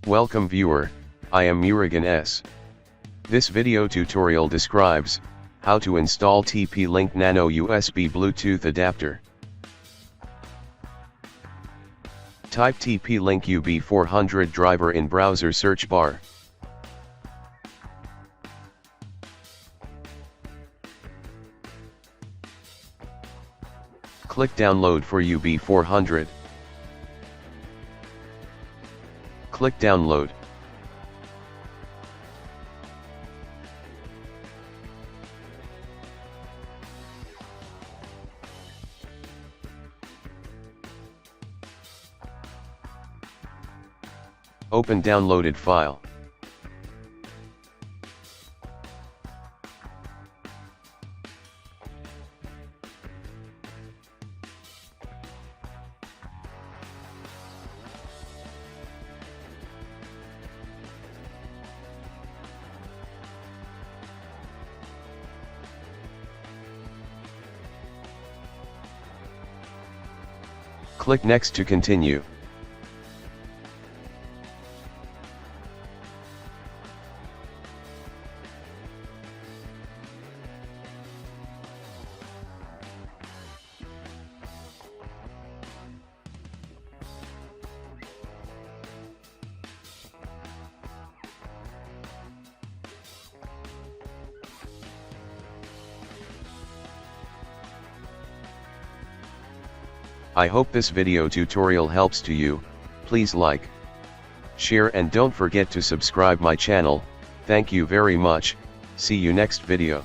Welcome viewer, I am Murugan S. This video tutorial describes how to install TP-LinkNanoUSB Bluetooth adapter. Type TP-Link UB400 driver in browser search bar. Click download for UB400. Click download. Open downloaded file. Click Next to continue. I hope this video tutorial helps to you. Please like, share and don't forget to subscribe my channel. Thank you very much. See you next video.